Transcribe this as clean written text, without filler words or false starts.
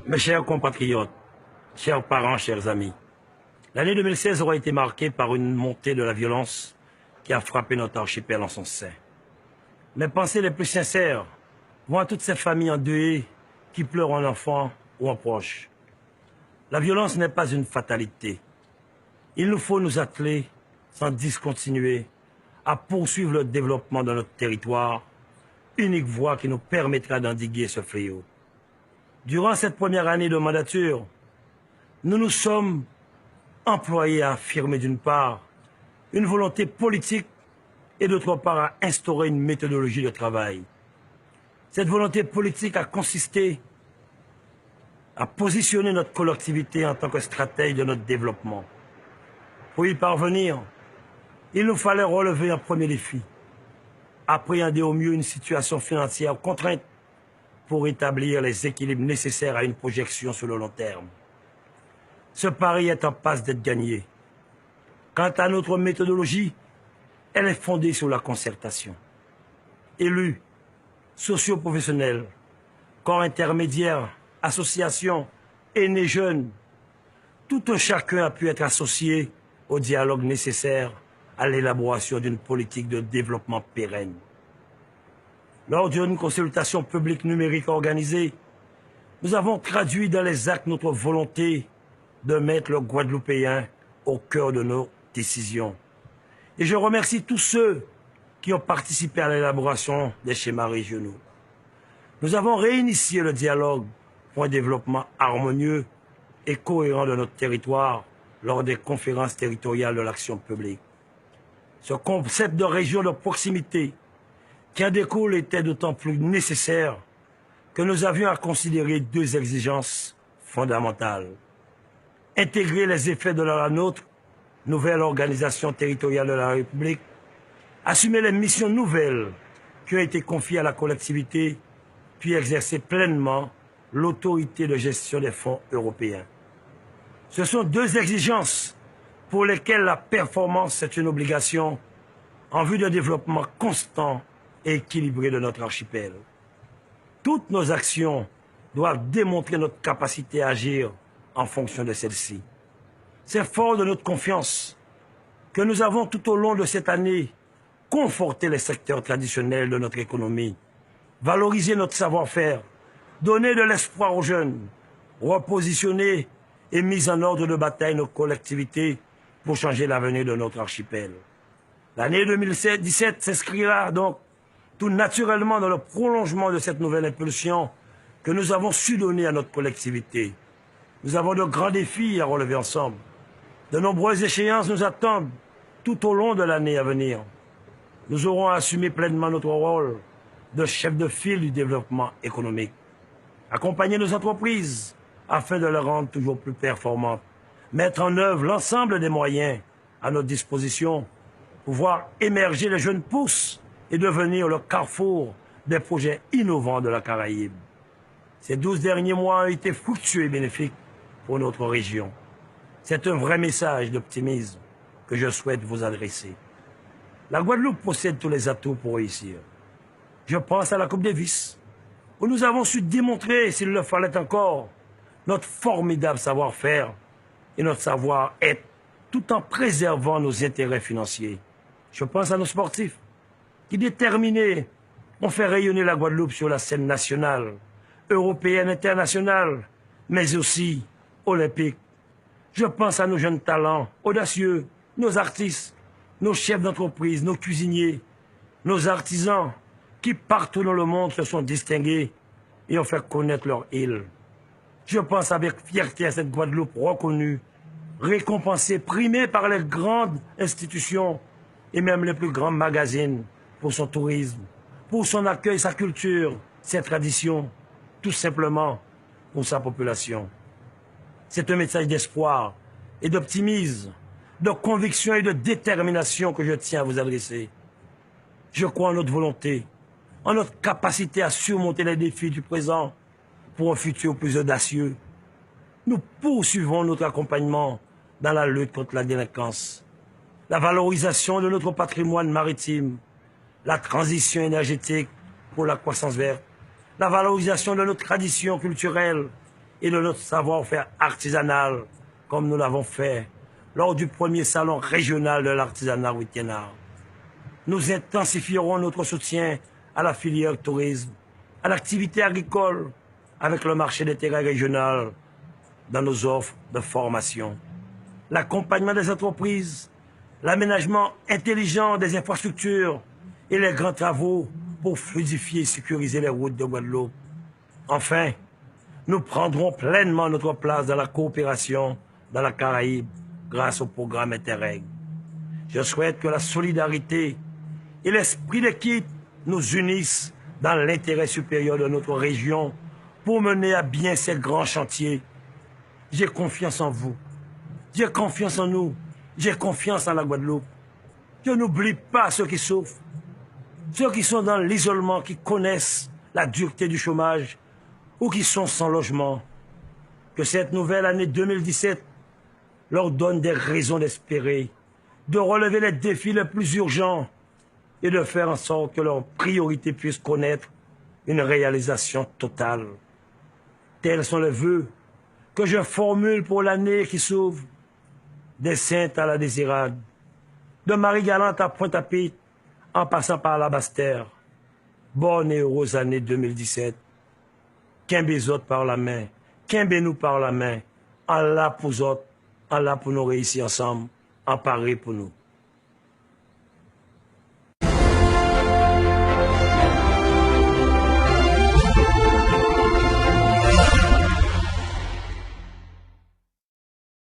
Mes chers compatriotes, chers parents, chers amis, l'année 2016 aura été marquée par une montée de la violence qui a frappé notre archipel en son sein. Mes pensées les plus sincères vont à toutes ces familles endeuillées qui pleurent en enfants ou en proches. La violence n'est pas une fatalité. Il nous faut nous atteler, sans discontinuer, à poursuivre le développement de notre territoire, unique voie qui nous permettra d'endiguer ce fléau. Durant cette première année de mandature, nous nous sommes employés à affirmer d'une part une volonté politique et d'autre part à instaurer une méthodologie de travail. Cette volonté politique a consisté à positionner notre collectivité en tant que stratège de notre développement. Pour y parvenir, il nous fallait relever un premier défi, appréhender au mieux une situation financière contrainte pour établir les équilibres nécessaires à une projection sur le long terme. Ce pari est en passe d'être gagné. Quant à notre méthodologie, elle est fondée sur la concertation. Élus, socioprofessionnels, corps intermédiaires, associations, aînés jeunes, tout un chacun a pu être associé au dialogue nécessaire à l'élaboration d'une politique de développement pérenne. Lors d'une consultation publique numérique organisée, nous avons traduit dans les actes notre volonté de mettre le Guadeloupéen au cœur de nos décisions. Et je remercie tous ceux qui ont participé à l'élaboration des schémas régionaux. Nous avons réinitié le dialogue pour un développement harmonieux et cohérent de notre territoire lors des conférences territoriales de l'action publique. Ce concept de région de proximité qui en découle était d'autant plus nécessaire que nous avions à considérer deux exigences fondamentales. Intégrer les effets de la nôtre, nouvelle organisation territoriale de la République, assumer les missions nouvelles qui ont été confiées à la collectivité, puis exercer pleinement l'autorité de gestion des fonds européens. Ce sont deux exigences pour lesquelles la performance est une obligation en vue d'un développement constant et équilibré de notre archipel. Toutes nos actions doivent démontrer notre capacité à agir en fonction de celle-ci. C'est fort de notre confiance que nous avons tout au long de cette année conforté les secteurs traditionnels de notre économie, valorisé notre savoir-faire, donné de l'espoir aux jeunes, repositionné et mis en ordre de bataille nos collectivités pour changer l'avenir de notre archipel. L'année 2017 s'inscrira donc tout naturellement dans le prolongement de cette nouvelle impulsion que nous avons su donner à notre collectivité. Nous avons de grands défis à relever ensemble. De nombreuses échéances nous attendent tout au long de l'année à venir. Nous aurons à assumer pleinement notre rôle de chef de file du développement économique. Accompagner nos entreprises afin de les rendre toujours plus performantes. Mettre en œuvre l'ensemble des moyens à notre disposition pour voir émerger les jeunes pousses et devenir le carrefour des projets innovants de la Caraïbe. Ces 12 derniers mois ont été fructueux et bénéfiques pour notre région. C'est un vrai message d'optimisme que je souhaite vous adresser. La Guadeloupe possède tous les atouts pour réussir. Je pense à la Coupe Davis, où nous avons su démontrer, s'il le fallait encore, notre formidable savoir-faire et notre savoir-être, tout en préservant nos intérêts financiers. Je pense à nos sportifs, qui déterminés ont fait rayonner la Guadeloupe sur la scène nationale, européenne, internationale, mais aussi olympique. Je pense à nos jeunes talents, audacieux, nos artistes, nos chefs d'entreprise, nos cuisiniers, nos artisans, qui partout dans le monde se sont distingués et ont fait connaître leur île. Je pense avec fierté à cette Guadeloupe reconnue, récompensée, primée par les grandes institutions et même les plus grands magazines pour son tourisme, pour son accueil, sa culture, ses traditions, tout simplement pour sa population. C'est un message d'espoir et d'optimisme, de conviction et de détermination que je tiens à vous adresser. Je crois en notre volonté, en notre capacité à surmonter les défis du présent pour un futur plus audacieux. Nous poursuivons notre accompagnement dans la lutte contre la délinquance, la valorisation de notre patrimoine maritime, la transition énergétique pour la croissance verte, la valorisation de nos traditions culturelles et de notre savoir-faire artisanal, comme nous l'avons fait lors du premier salon régional de l'artisanat Wittgenard. Nous intensifierons notre soutien à la filière tourisme, à l'activité agricole, avec le marché d'intérêt régional dans nos offres de formation, l'accompagnement des entreprises, l'aménagement intelligent des infrastructures et les grands travaux pour fluidifier et sécuriser les routes de Guadeloupe. Enfin, nous prendrons pleinement notre place dans la coopération dans la Caraïbe grâce au programme Interreg. Je souhaite que la solidarité et l'esprit d'équipe nous unissent dans l'intérêt supérieur de notre région pour mener à bien ces grands chantiers. J'ai confiance en vous. J'ai confiance en nous. J'ai confiance en la Guadeloupe. Je n'oublie pas ceux qui souffrent, ceux qui sont dans l'isolement, qui connaissent la dureté du chômage ou qui sont sans logement. Que cette nouvelle année 2017 leur donne des raisons d'espérer, de relever les défis les plus urgents et de faire en sorte que leurs priorités puissent connaître une réalisation totale. Tels sont les vœux que je formule pour l'année qui s'ouvre, des Saintes à la Désirade, de Marie-Galante à Pointe-à-Pitre, en passant par la Basse-Terre. Bonne et heureuse année 2017. Qu'un autres par la main, qu'un nous par la main, Allah pour autres, Allah pour nous réussir ensemble, en parler pour nous.